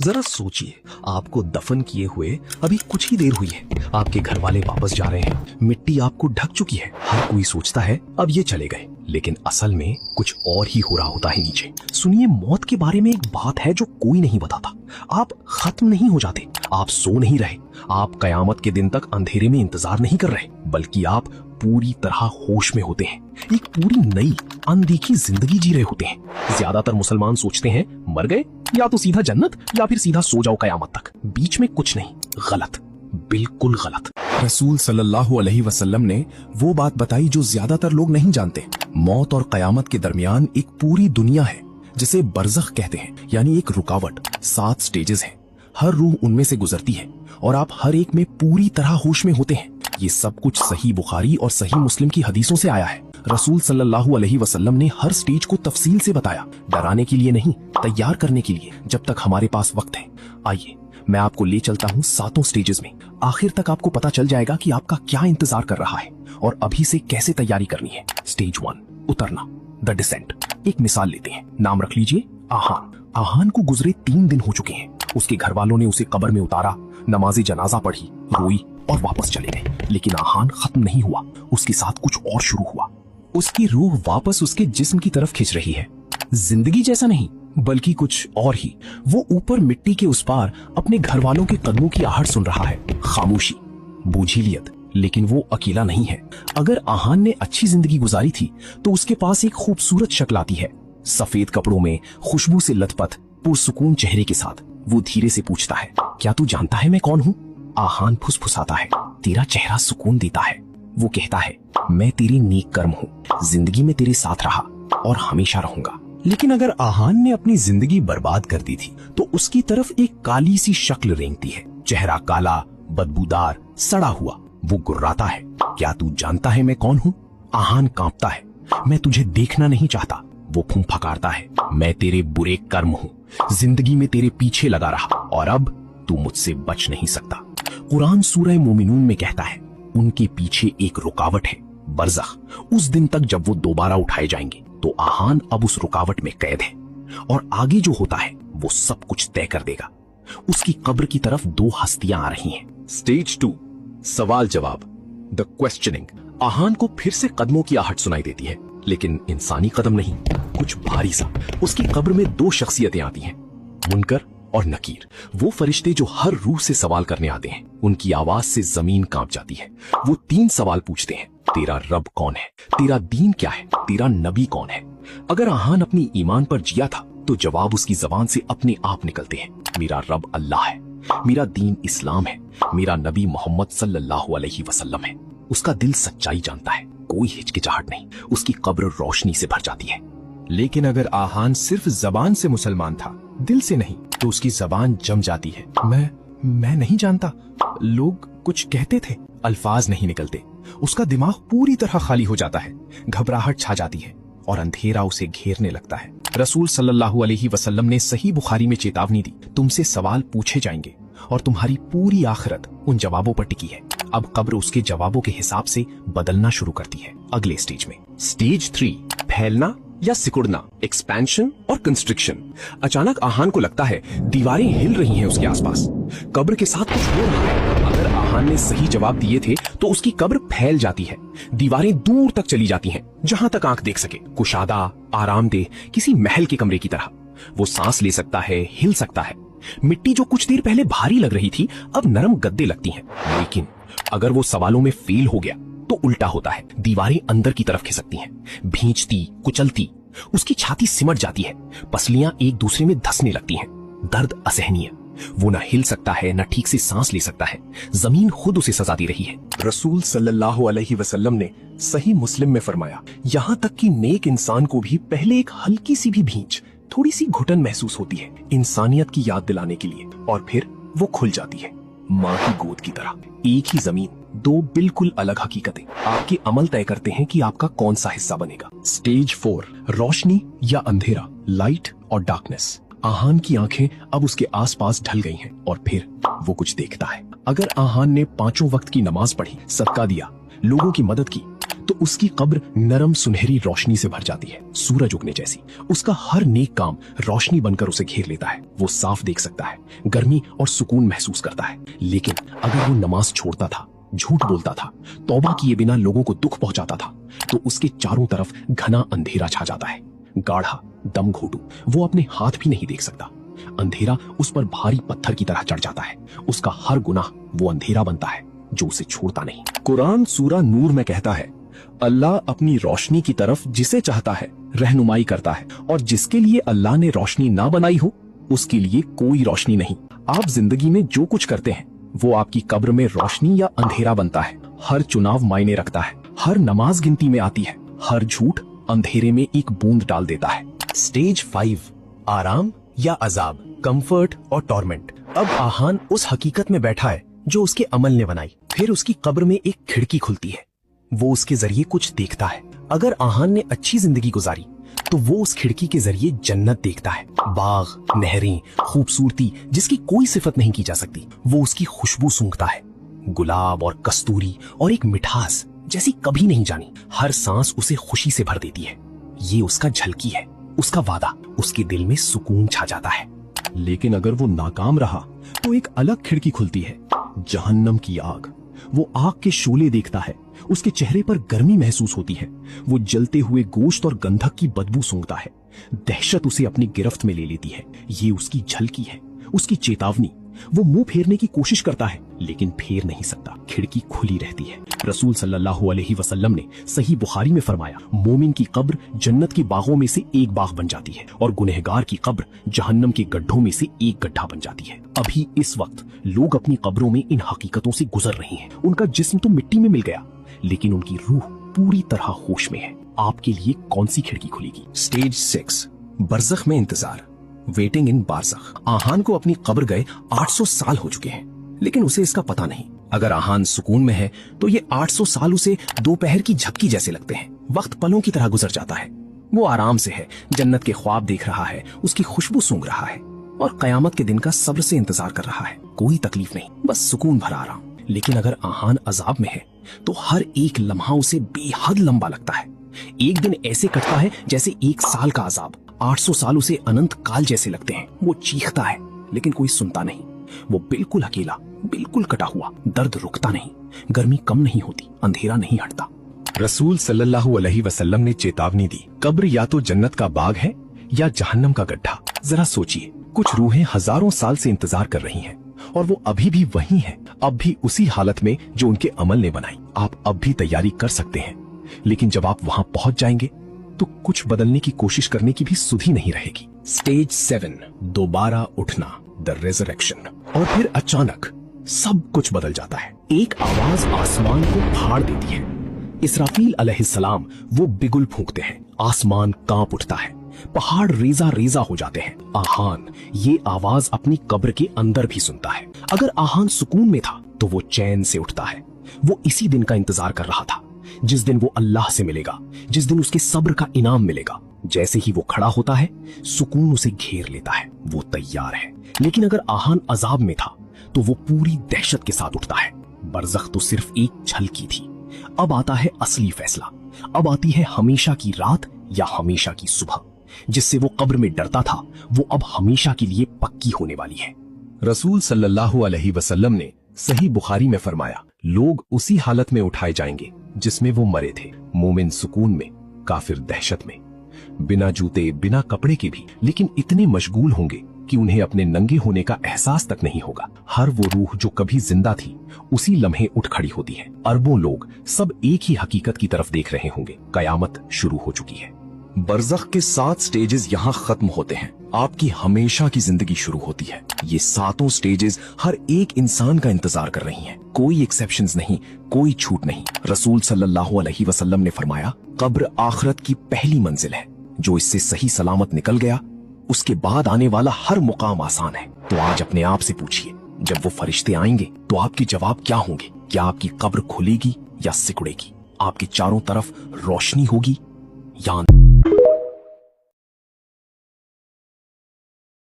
जरा सोचिए, आपको दफन किए हुए अभी कुछ ही देर हुई है, आपके घर वाले वापस जा रहे हैं, मिट्टी आपको ढक चुकी है। हर कोई सोचता है अब ये चले गए, लेकिन असल में कुछ और ही हो रहा होता है नीचे। सुनिए, मौत के बारे में एक बात है जो कोई नहीं बताता। आप खत्म नहीं हो जाते, आप सो नहीं रहे, आप कयामत के दिन तक अंधेरे में इंतजार नहीं कर रहे, बल्कि आप पूरी तरह होश में होते हैं, एक पूरी नई अनदेखी जिंदगी जी रहे होते हैं। ज्यादातर मुसलमान सोचते हैं मर गए, या तो सीधा जन्नत या फिर सीधा सो जाओ कयामत तक, बीच में कुछ नहीं। गलत, बिल्कुल गलत। रसूल सल्लल्लाहु अलैहि वसल्लम ने वो बात बताई जो ज्यादातर लोग नहीं जानते। मौत और कयामत के दरमियान एक पूरी दुनिया है जिसे बरज़ख कहते हैं, यानी एक रुकावट। 7 स्टेजेस हैं, हर रूह उनमें से गुजरती है और आप हर एक में पूरी तरह होश में होते हैं। ये सब कुछ सही बुखारी और सही मुस्लिम की हदीसों से आया है। रसूल सल्लल्लाहु अलैहि वसल्लम ने हर स्टेज को तफसील से बताया, डराने के लिए नहीं, तैयार करने के लिए, जब तक हमारे पास वक्त है। आइए मैं आपको ले चलता हूँ 7 स्टेजेस में। आखिर तक आपको पता चल जाएगा कि आपका क्या इंतजार कर रहा है और अभी से कैसे तैयारी करनी है। स्टेज 1, उतरना, द डिसेंट। एक मिसाल लेते हैं, नाम रख लीजिए आहान। आहान को गुजरे 3 दिन हो चुके हैं। उसके घर वालों ने उसे कब्र में उतारा, नमाज़े जनाजा पढ़ी, रोई और वापस चले गए। लेकिन आहान खत्म नहीं हुआ, उसके साथ कुछ और शुरू हुआ। उसकी रूह वापस उसके जिस्म की तरफ खिंच रही है। जिंदगी जैसा नहीं, बल्कि कुछ और ही। वो ऊपर मिट्टी के उस पार अपने घर वालों के कदमों की आहट सुन रहा है। खामोशी, बोझिलियत, लेकिन वो अकेला नहीं है। अगर आहान ने अच्छी जिंदगी गुजारी थी तो उसके पास एक खूबसूरत शक्ल आती है, सफेद कपड़ों में, खुशबू से लथपथ, पुरसुकून चेहरे के साथ। वो धीरे से पूछता है, क्या तू जानता है मैं कौन हूँ? आहान फुसफुसाता है, तेरा चेहरा सुकून देता है। वो कहता है, मैं तेरी नेक कर्म हूँ, जिंदगी में तेरे साथ रहा और हमेशा रहूंगा। लेकिन अगर आहान ने अपनी जिंदगी बर्बाद कर दी थी तो उसकी तरफ एक काली सी शक्ल रेंगती है, चेहरा काला, बदबूदार, सड़ा हुआ। वो गुर्राता है, क्या तू जानता है मैं कौन हूँ? आहान कांपता है, मैं तुझे देखना नहीं चाहता। वो फुंफकारता है, मैं तेरे बुरे कर्म हूँ, जिंदगी में तेरे पीछे लगा रहा और अब तू मुझसे बच नहीं सकता। कुरान सूरह मोमिनून में कहता है, उनके पीछे एक रुकावट है, बरज़ख। उस दिन तक जब वो दोबारा उठाए जाएंगे तो आहान अब उस रुकावट में कैद है और आगे जो होता है वो सब कुछ तय कर देगा। उसकी कब्र की तरफ 2 हस्तियां आ रही हैं। स्टेज 2, सवाल जवाब, द क्वेश्चनिंग। आहान को फिर से कदमों की आहट सुनाई देती है, लेकिन इंसानी कदम नहीं, कुछ भारी सा। उसकी कब्र में 2 शख्सियतें आती हैं, मुनकर और नकीर। वो फरिश्ते जो हर रूह से सवाल करने आते हैं। उनकी आवाज से जमीन कांप जाती है। वो 3 सवाल पूछते हैं, तेरा रब कौन है, तेरा दीन क्या है, तेरा नबी कौन है। अगर आहान अपनी ईमान पर जिया था तो जवाब उसकी जबान से अपने आप निकलते हैं, मेरा रब अल्लाह है, मेरा दीन इस्लाम है, मेरा नबी मोहम्मद सल्लल्लाहु अलैहि वसल्लम है। उसका दिल सच्चाई जानता है, कोई हिचकिचाहट नहीं। उसकी कब्र रोशनी से भर जाती है। लेकिन अगर आहान सिर्फ जबान से मुसलमान था, दिल से नहीं, तो उसकी जबान जम जाती है। मैं नहीं जानता, लोग कुछ कहते थे, अल्फाज नहीं निकलते। उसका दिमाग पूरी तरह खाली हो जाता है, घबराहट छा जाती है और अंधेरा उसे घेरने लगता है। रसूल सल्लल्लाहु अलैहि वसल्लम ने सही बुखारी में चेतावनी दी, तुमसे सवाल पूछे जाएंगे और तुम्हारी पूरी आखिरत उन जवाबों पर टिकी है। अब कब्र उसके जवाबों के हिसाब से बदलना शुरू करती है। अगले स्टेज में, स्टेज 3, फैलना या सिकुड़ना, एक्सपेंशन और कंस्ट्रिक्शन। अचानक आहान को लगता है दीवारें हिल रही हैं उसके आसपास, कब्र के साथ कुछ हो रहा है। अगर आहान ने सही जवाब दिए थे तो उसकी कब्र फैल जाती है, दीवारें दूर तक चली जाती हैं, जहां तक आंख देख सके। कुशादा, आरामदेह, किसी महल के कमरे की तरह। वो सांस ले सकता है, हिल सकता है। मिट्टी जो कुछ देर पहले भारी लग रही थी अब नरम गद्दे लगती हैं। लेकिन अगर वो सवालों में फेल हो गया तो उल्टा होता है, दीवारें अंदर की तरफ खिसकती हैं, भींचती, कुचलती। उसकी छाती सिमट जाती है, पसलियां एक दूसरे में धंसने लगती हैं। दर्द असहनीय, वो न हिल सकता है, न ठीक से सांस ले सकता है। जमीन खुद उसे सजा दे रही है। रसूल सल्लल्लाहु अलैहि वसल्लम ने सही मुस्लिम में फरमाया, यहाँ तक कि नेक इंसान को भी पहले एक हल्की सी भी भींच, थोड़ी सी घुटन महसूस होती है, इंसानियत की याद दिलाने के लिए, और फिर वो खुल जाती है, माँ की गोद की तरह। एक ही जमीन, 2 बिल्कुल अलग हकीकतें। आपके अमल तय करते हैं कि आपका कौन सा हिस्सा बनेगा। स्टेज 4, रोशनी या अंधेरा, लाइट और डार्कनेस। आहान की आंखें अब उसके आसपास ढल गई हैं और फिर वो कुछ देखता है। अगर आहान ने 5 वक्त की नमाज पढ़ी, सदका दिया, लोगों की मदद की, तो उसकी कब्र नरम सुनहरी रोशनी से भर जाती है, सूरज उगने जैसी। उसका हर नेक काम रोशनी बनकर उसे घेर लेता है। वो साफ देख सकता है, गर्मी और सुकून महसूस करता है। लेकिन अगर वो नमाज छोड़ता था, झूठ बोलता था, तौबा किए बिना लोगों को दुख पहुंचाता था, तो उसके चारों तरफ घना अंधेरा छा जाता है। गाढ़ा, दम घोटू, वो अपने हाथ भी नहीं देख सकता। अंधेरा उस पर भारी पत्थर की तरह चढ़ जाता है। उसका हर गुनाह वो अंधेरा बनता है जो उसे छोड़ता नहीं। कुरान सूरा नूर में कहता है, अल्लाह अपनी रोशनी की तरफ जिसे चाहता है रहनुमाई करता है, और जिसके लिए अल्लाह ने रोशनी ना बनाई हो उसके लिए कोई रोशनी नहीं। आप जिंदगी में जो कुछ करते हैं वो आपकी कब्र में रोशनी या अंधेरा बनता है। हर चुनाव मायने रखता है, हर नमाज गिनती में आती है, हर झूठ अंधेरे में एक बूंद डाल देता है। स्टेज 5, आराम या अजाब, कंफर्ट और टॉर्मेंट। अब आहान उस हकीकत में बैठा है जो उसके अमल ने बनाई। फिर उसकी कब्र में एक खिड़की खुलती है। वो उसके जरिए कुछ देखता है। अगर आहान ने अच्छी जिंदगी गुजारी तो वो उस खिड़की के जरिए जन्नत देखता है। बाग, नहरें, खूबसूरती जिसकी कोई सिफत नहीं की जा सकती, वो उसकी खुशबू सूंघता है। गुलाब और कस्तूरी और एक मिठास जैसी कभी नहीं जानी। हर सांस उसे खुशी से भर देती है। ये उसका झलकी है, उसका वादा। उसके दिल में सुकून छा जाता है। लेकिन अगर वो नाकाम रहा तो एक अलग खिड़की खुलती है, जहन्नम की आग। वो आग के शोले देखता है। उसके चेहरे पर गर्मी महसूस होती है। वो जलते हुए गोश्त और गंधक की बदबू सूंघता है। दहशत उसे अपनी गिरफ्त में ले लेती है। ये उसकी झलकी है, उसकी चेतावनी। वो मुंह फेरने की कोशिश करता है लेकिन फेर नहीं सकता। खिड़की खुली रहती है। रसूल सल्लल्लाहु अलैहि वसल्लम ने सही बुखारी में फरमाया, मोमिन की कब्र जन्नत के बागों में से एक बाग बन जाती है और गुनहगार की कब्र जहन्नम के गड्ढों में से एक गड्ढा बन जाती है। अभी इस वक्त लोग अपनी कब्रों में इन हकीकतों से गुजर रहे हैं। उनका जिस्म तो मिट्टी में मिल गया लेकिन उनकी रूह पूरी तरह होश में है। आपके लिए कौन सी खिड़की खुलेगी? स्टेज 6, बरज़ख में इंतजार, वेटिंग इन बारज़ख। आहान को अपनी कब्र गए 800 साल हो चुके हैं लेकिन उसे इसका पता नहीं। अगर आहान सुकून में है तो ये 800 साल उसे दोपहर की झपकी जैसे लगते हैं। वक्त पलों की तरह गुजर जाता है। वो आराम से है, जन्नत के ख्वाब देख रहा है, उसकी खुशबू सूंघ रहा है और कयामत के दिन का सब्र से इंतजार कर रहा है। कोई तकलीफ नहीं, बस सुकून भरा आराम। लेकिन अगर आहान अजाब में है तो हर एक लम्हा उसे बेहद लंबा लगता है। एक दिन ऐसे कटता है जैसे 1 साल का अजाब। 800 साल उसे अनंत काल जैसे लगते हैं। वो चीखता है लेकिन कोई सुनता नहीं। वो बिल्कुल अकेला, बिल्कुल कटा हुआ। दर्द रुकता नहीं, गर्मी कम नहीं होती, अंधेरा नहीं हटता। रसूल सल्लल्लाहु अलैहि वसल्लम ने चेतावनी दी, कब्र या तो जन्नत का बाग है या जहन्नम का गड्ढा। जरा सोचिए, कुछ रूहें हजारों साल से इंतजार कर रही हैं और वो अभी भी वही हैं, अब भी उसी हालत में जो उनके अमल ने बनाई। आप अब भी तैयारी कर सकते हैं लेकिन जब आप वहां पहुंच जाएंगे तो कुछ बदलने की कोशिश करने की भी सुधि नहीं रहेगी। स्टेज 7, दोबारा उठना, द रेजरेक्शन। और फिर अचानक सब कुछ बदल जाता है। एक आवाज आसमान को फाड़ देती है। इसराफील अलैहिस्सलाम वो बिगुल फूंकते हैं। आसमान कांप उठता है, पहाड़ रेजा रेजा हो जाते हैं। आहान ये आवाज अपनी कब्र के अंदर भी सुनता है। अगर आहान सुकून में था तो वो चैन से उठता है। वो इसी दिन का इंतजार कर रहा था, जिस दिन वो अल्लाह से मिलेगा, जिस दिन उसके सब्र का इनाम मिलेगा। जैसे ही वो खड़ा होता है, सुकून उसे घेर लेता है। वो तैयार है। लेकिन अगर आहान अजाब में था तो वो पूरी दहशत के साथ उठता है। बरज़ख तो सिर्फ एक झलकी थी। अब आता है असली फैसला। अब आती है हमेशा की रात या हमेशा की सुबह। जिससे वो कब्र में डरता था वो अब हमेशा के लिए पक्की होने वाली है। रसूल सल्लल्लाहु अलैहि वसल्लम ने सही बुखारी में फरमाया, लोग उसी हालत में उठाए जाएंगे जिसमें वो मरे थे। मोमिन सुकून में, काफिर दहशत में, बिना जूते बिना कपड़े के भी, लेकिन इतने मशगूल होंगे कि उन्हें अपने नंगे होने का एहसास तक नहीं होगा। हर वो रूह जो कभी जिंदा थी उसी लम्हे उठ खड़ी होती है। अरबों लोग सब एक ही हकीकत की तरफ देख रहे होंगे, कयामत शुरू हो चुकी है। बरज़ख के 7 स्टेजेस यहाँ खत्म होते हैं। आपकी हमेशा की जिंदगी शुरू होती है। ये 7 स्टेजेस हर एक इंसान का इंतजार कर रही हैं। कोई एक्सेप्शंस नहीं, कोई छूट नहीं। रसूल सल्लल्लाहु अलैहि वसल्लम ने फरमाया, कब्र आखिरत की पहली मंजिल है। जो इससे सही सलामत निकल गया उसके बाद आने वाला हर मुकाम आसान है। तो आज अपने आप से पूछिए, जब वो फरिश्ते आएंगे तो आपके जवाब क्या होंगे? क्या आपकी कब्र खुलेगी या सिकुड़ेगी? आपके चारों तरफ रोशनी होगी या